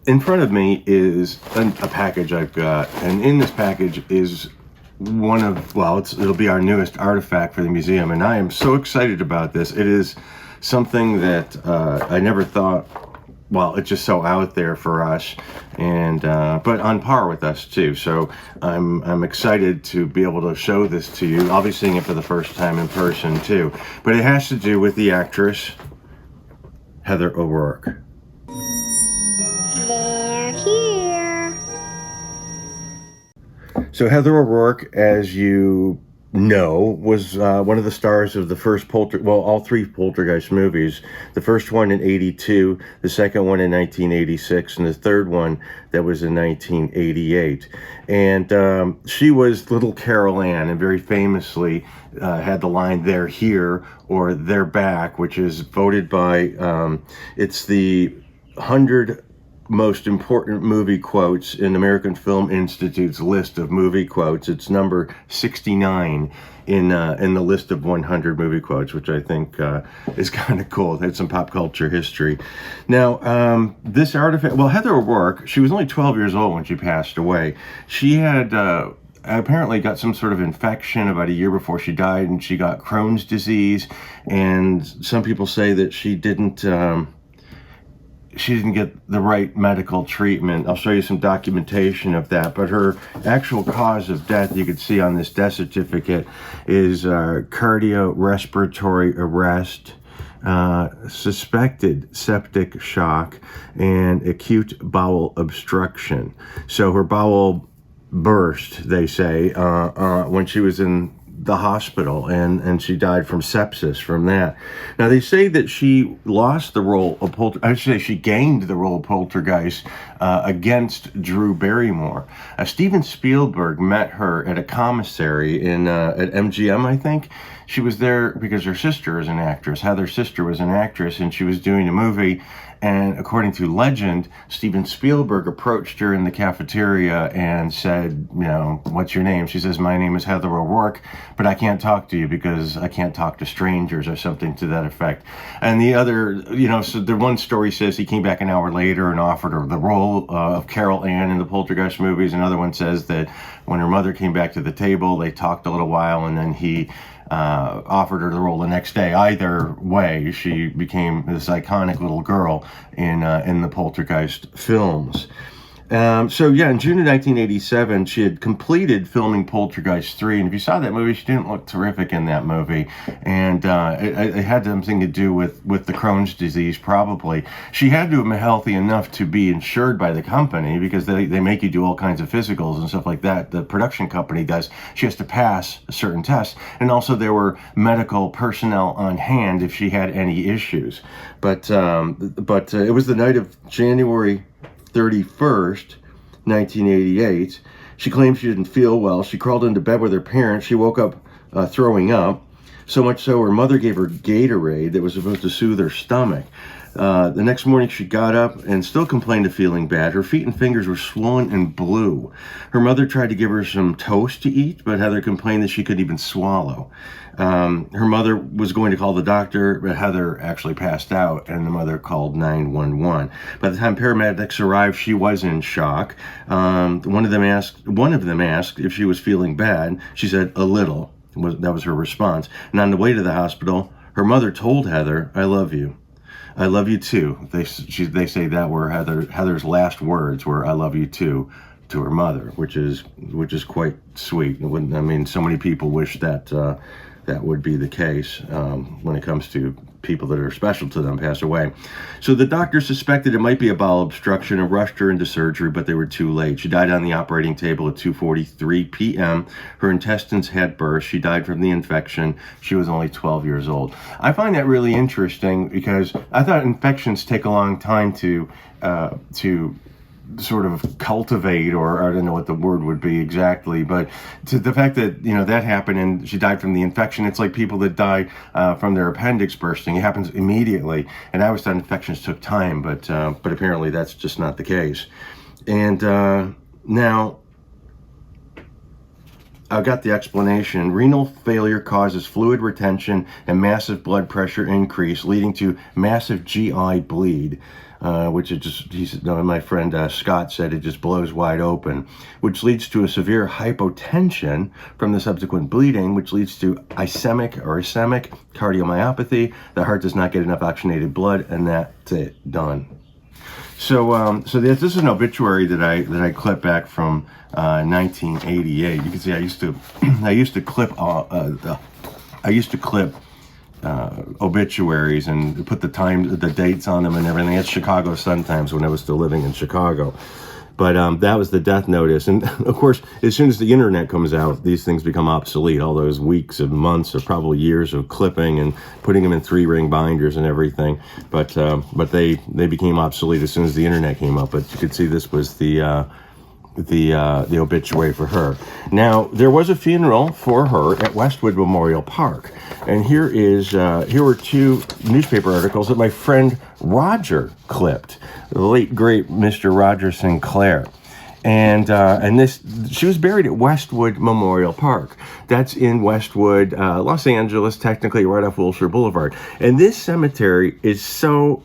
in front of me is a package I've got, and in this package is one of, well, it'll be our newest artifact for the museum, and I am so excited about this. It is something that I never thought, well, it's just so out there for us, and but on par with us too. So I'm excited to be able to show this to you. I'll be seeing it for the first time in person too. But it has to do with the actress Heather O'Rourke. They're here. So Heather O'Rourke, as you know, was one of the stars of the first all three Poltergeist movies. The first one in '82, the second one in 1986, and the third one that was in 1988. And she was little Carol Ann, and very famously had the line "They're here" or "They're back," which is voted by it's the 100 most important movie quotes in American Film Institute's list of movie quotes. It's number 69 in the list of 100 movie quotes, which I think is kind of cool. It had some pop culture history. Now, this artifact, well, Heather O'Rourke, she was only 12 years old when she passed away. She had apparently got some sort of infection about a year before she died, and she got Crohn's disease, and some people say that she didn't get the right medical treatment. I'll show you some documentation of that, but her actual cause of death, you can see on this death certificate, is cardiorespiratory arrest, suspected septic shock, and acute bowel obstruction. So her bowel burst, they say, when she was in the hospital, and she died from sepsis from that. Now, they say that she lost the role of she gained the role of Poltergeist against Drew Barrymore. Steven Spielberg met her at a commissary at MGM, I think. She was there because her sister is an actress. Heather's sister was an actress, and she was doing a movie. And according to legend, Steven Spielberg approached her in the cafeteria and said, you know, "What's your name?" She says, "My name is Heather O'Rourke, but I can't talk to you because I can't talk to strangers," or something to that effect. And the other, so the one story says he came back an hour later and offered her the role of Carol Ann in the Poltergeist movies. Another one says that when her mother came back to the table, they talked a little while, and then he offered her the role the next day. Either way, she became this iconic little girl in the Poltergeist films. So yeah, in June of 1987, she had completed filming Poltergeist 3, and if you saw that movie, she didn't look terrific in that movie, and it had something to do with the Crohn's disease, probably. She had to have been healthy enough to be insured by the company, because they make you do all kinds of physicals and stuff like that. The production company does. She has to pass certain tests, and also there were medical personnel on hand if she had any issues. But it was the night of January 31st, 1988. She claimed she didn't feel well. She crawled into bed with her parents. She woke up throwing up, so much so her mother gave her Gatorade that was supposed to soothe her stomach. The next morning she got up and still complained of feeling bad. Her feet and fingers were swollen and blue. Her mother tried to give her some toast to eat, but Heather complained that she couldn't even swallow. Her mother was going to call the doctor, but Heather actually passed out, and the mother called 911. By the time paramedics arrived, she was in shock. One of them asked if she was feeling bad. She said, "A little." That was her response. And on the way to the hospital, her mother told Heather, "I love you. I love you too." They say that were Heather's last words were, "I love you too," to her mother, which is quite sweet. So many people wish that that would be the case when it comes to people that are special to them pass away. So the doctor suspected it might be a bowel obstruction and rushed her into surgery, but they were too late. She died on the operating table at 2:43 p.m. Her intestines had burst. She died from the infection. She was only 12 years old. I find that really interesting because I thought infections take a long time to sort of cultivate, or I don't know what the word would be exactly, but to the fact that that happened and she died from the infection, it's like people that die from their appendix bursting. It happens immediately, and I always thought infections took time, but apparently that's just not the case. And now I've got the explanation. Renal failure causes fluid retention and massive blood pressure increase, leading to massive GI bleed. which it just, my friend Scott said it just blows wide open, which leads to a severe hypotension from the subsequent bleeding, which leads to ischemic cardiomyopathy. The heart does not get enough oxygenated blood, and that's it, done. So this is an obituary that I clipped back from 1988. You can see I used to clip obituaries and put the dates on them and everything. It's Chicago Sun-Times when I was still living in Chicago. But that was the death notice. And of course, as soon as the internet comes out, these things become obsolete. All those weeks and months or probably years of clipping and putting them in 3-ring binders and everything. But they became obsolete as soon as the internet came up. But you could see this was the obituary for her. Now, there was a funeral for her at Westwood Memorial Park. And here were 2 newspaper articles that my friend Roger clipped, the late great Mr. Roger Sinclair. And she was buried at Westwood Memorial Park. That's in Westwood, Los Angeles, technically right off Wilshire Boulevard. And this cemetery is so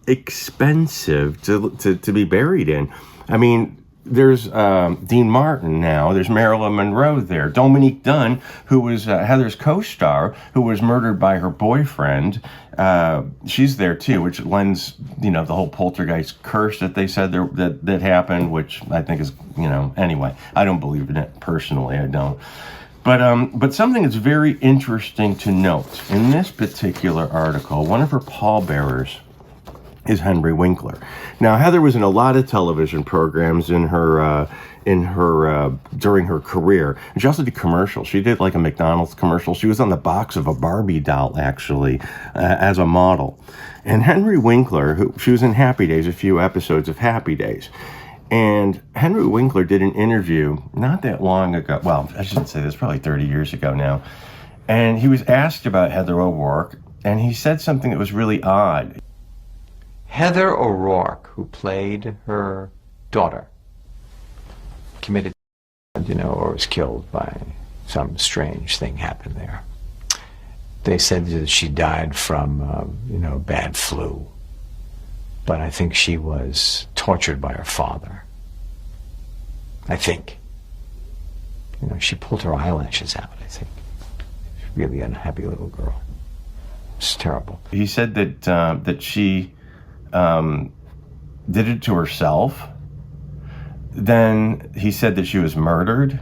expensive to be buried in. I mean, there's Dean Martin now. There's Marilyn Monroe there. Dominique Dunne, who was Heather's co-star, who was murdered by her boyfriend. She's there too, which lends, the whole Poltergeist curse that they said that happened, which I think is, anyway, I don't believe in it personally. I don't. But something that's very interesting to note in this particular article, one of her pallbearers is Henry Winkler. Now, Heather was in a lot of television programs during her career. And she also did commercials. She did like a McDonald's commercial. She was on the box of a Barbie doll, actually, as a model. And Henry Winkler, she was in Happy Days, a few episodes of Happy Days. And Henry Winkler did an interview not that long ago. Well, I shouldn't say this, probably 30 years ago now. And he was asked about Heather O'Rourke, and he said something that was really odd. Heather O'Rourke, who played her daughter, committed, or was killed by some strange thing happened there. They said that she died from, bad flu. But I think she was tortured by her father. I think. She pulled her eyelashes out, I think. Really unhappy little girl. It's terrible. He said that she did it to herself. Then he said that she was murdered.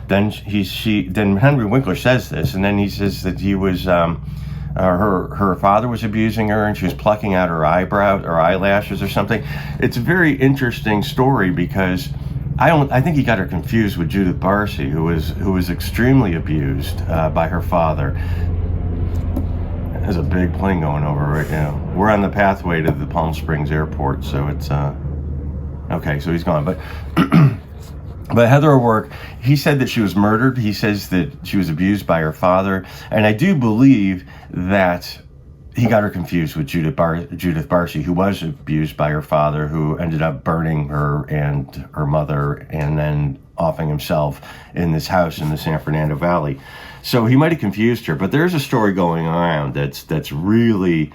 Then Henry Winkler says this, and then he says that he was her father was abusing her, and she was plucking out her eyebrows or eyelashes or something. It's a very interesting story because I think he got her confused with Judith Barcy, who was extremely abused by her father. There's a big plane going over right now. We're on the pathway to the Palm Springs airport, so it's okay, so he's gone. But Heather O'Rourke, he said that she was murdered. He says that she was abused by her father, and I do believe that he got her confused with Judith Barcy, who was abused by her father, who ended up burning her and her mother, and then offing himself in this house in the San Fernando Valley. So he might have confused her, but there's a story going around that's really,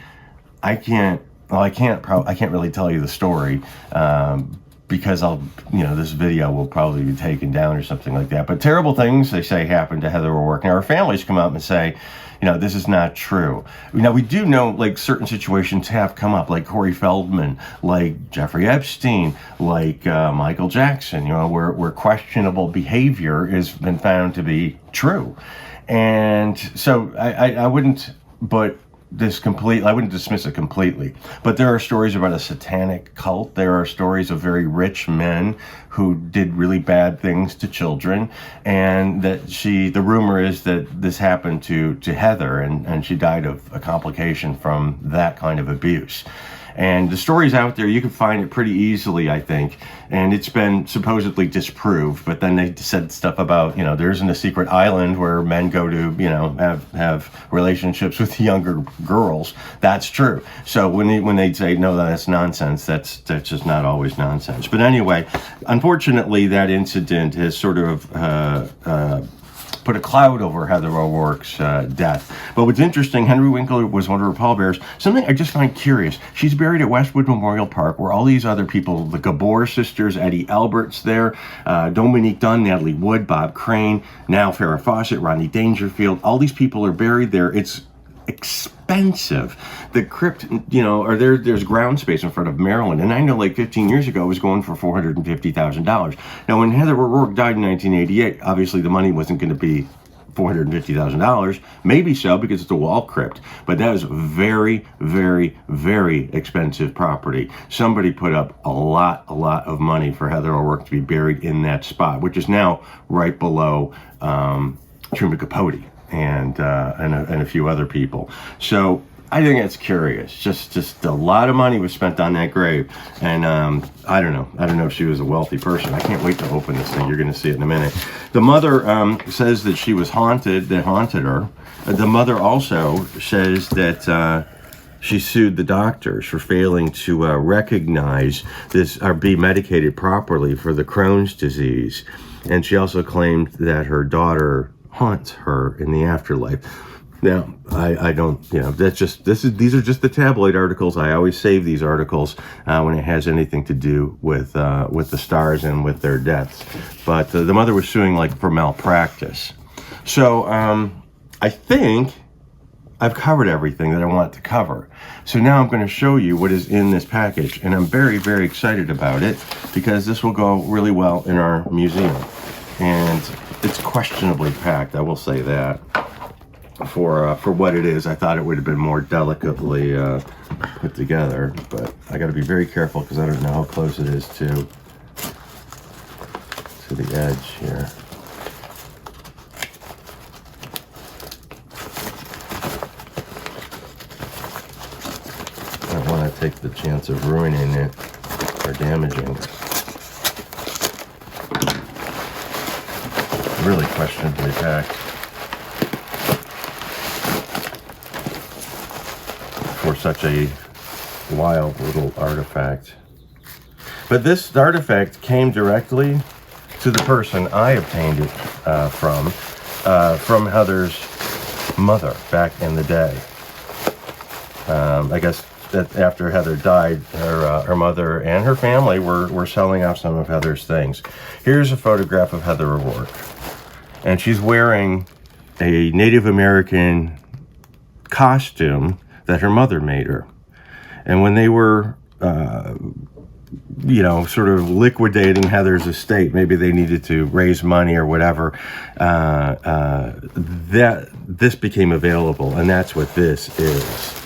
I can't really tell you the story because this video will probably be taken down or something like that. But terrible things, they say, happened to Heather O'Rourke. Now, her families come out and say, this is not true. Now, we do know, like, certain situations have come up, like Corey Feldman, like Jeffrey Epstein, like Michael Jackson, where questionable behavior has been found to be true. And so I wouldn't dismiss it completely. But there are stories about a satanic cult. There are stories of very rich men who did really bad things to children. And that the rumor is that this happened to Heather, and she died of a complication from that kind of abuse. And the story's out there. You can find it pretty easily, I think. And it's been supposedly disproved. But then they said stuff about, there isn't a secret island where men go to, have relationships with younger girls. That's true. So when they say, no, that's nonsense, that's just not always nonsense. But anyway, unfortunately, that incident has sort of put a cloud over Heather O'Rourke's death. But what's interesting, Henry Winkler was one of her pallbearers. Something I just find curious. She's buried at Westwood Memorial Park, where all these other people, the Gabor sisters, Eddie Albert's there, Dominique Dunn, Natalie Wood, Bob Crane, now Farrah Fawcett, Rodney Dangerfield. All these people are buried there. It's expensive. The crypt, or there's ground space in front of Maryland, and I know like 15 years ago it was going for $450,000. Now, when Heather O'Rourke died in 1988, obviously the money wasn't going to be $450,000. Maybe so, because it's a wall crypt, but that was very, very, very expensive property. Somebody put up a lot of money for Heather O'Rourke to be buried in that spot, which is now right below Truman Capote and a few other people. So I think it's curious. Just a lot of money was spent on that grave, and I don't know if she was a wealthy person. I can't wait to open this thing. You're going to see it in a minute. The mother says that she was haunted. That haunted her. The mother also says that she sued the doctors for failing to recognize this or be medicated properly for the Crohn's disease, and she also claimed that her daughter haunts her in the afterlife. Now, I don't, these are just the tabloid articles. I always save these articles when it has anything to do with the stars and with their deaths. But the mother was suing like for malpractice. So I think I've covered everything that I want to cover. So now I'm going to show you what is in this package, and I'm very, very excited about it because this will go really well in our museum. And it's questionably packed, I will say that. For what it is, I thought it would have been more delicately put together, but I got to be very careful because I don't know how close it is to the edge here. I don't want to take the chance of ruining it or damaging it. Really questionably packed for such a wild little artifact. But this artifact came directly to the person I obtained it from Heather's mother back in the day. I guess that after Heather died, her mother and her family were selling off some of Heather's things. Here's a photograph of Heather O'Rourke. And she's wearing a Native American costume that her mother made her. And when they were, sort of liquidating Heather's estate, maybe they needed to raise money or whatever, this became available, and that's what this is.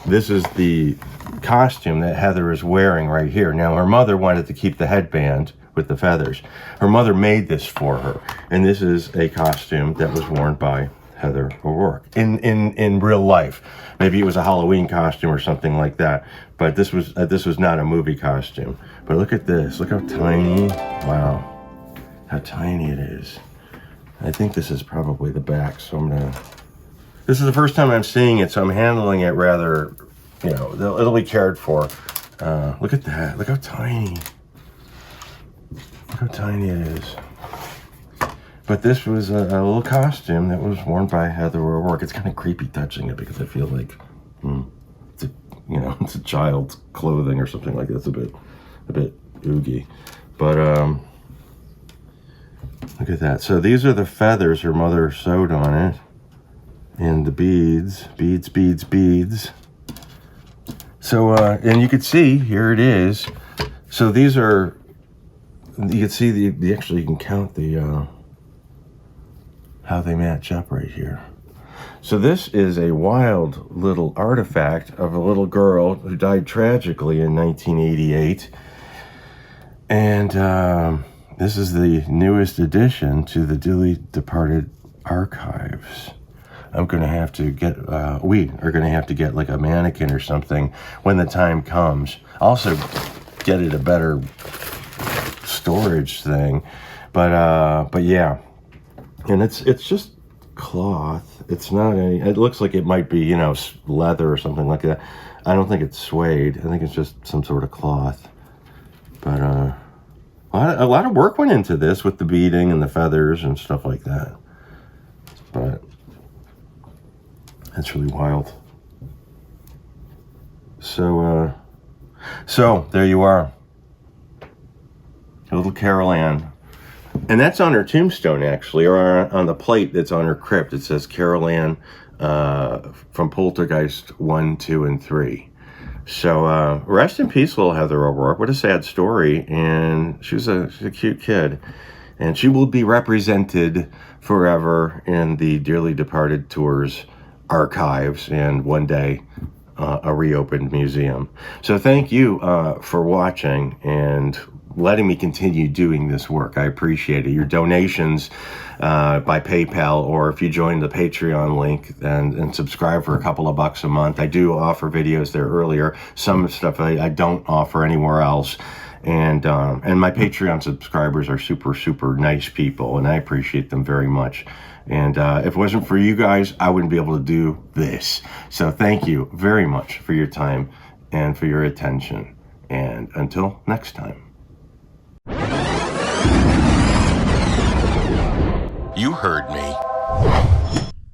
This is the costume that Heather is wearing right here. Now, her mother wanted to keep the headband with the feathers. Her mother made this for her, and this is a costume that was worn by Heather O'Rourke in real life. Maybe it was a Halloween costume or something like that, but this was not a movie costume. But look at this. Look how tiny. Wow, how tiny it is. I think this is probably the back, so this is the first time I'm seeing it, so I'm handling it rather, it'll be cared for. Look at that. Look how tiny. Look how tiny it is. But this was a little costume that was worn by Heather O'Rourke. It's kind of creepy touching it because I feel like, it's a child's clothing or something like that. It's a bit oogie. But look at that. So these are the feathers her mother sewed on it, and the beads. So and you could see here it is. So these are. You can see the actually you can count the how they match up right here. So this is a wild little artifact of a little girl who died tragically in 1988, and this is the newest addition to the dearly departed archives. I'm gonna have to get we are gonna have to get like a mannequin or something when the time comes. Also get it a better storage thing, but yeah, and it's just cloth. It's not any. It looks like it might be leather or something like that. I don't think it's suede. I think it's just some sort of cloth. But a lot of work went into this with the beading and the feathers and stuff like that. That's really wild. So there you are. Little Carol Ann. And that's on her tombstone, actually, or on the plate that's on her crypt. It says Carol Ann from Poltergeist 1, 2, and 3. So rest in peace, little Heather O'Rourke. What a sad story. And she's a cute kid. And she will be represented forever in the Dearly Departed Tours archives and one day a reopened museum. So thank you for watching and letting me continue doing this work. I appreciate it. Your donations by PayPal, or if you join the Patreon link and subscribe for a couple of bucks a month. I do offer videos there earlier. Some stuff I don't offer anywhere else. And my Patreon subscribers are super, super nice people, and I appreciate them very much. And if it wasn't for you guys, I wouldn't be able to do this. So thank you very much for your time and for your attention. And until next time. You heard me.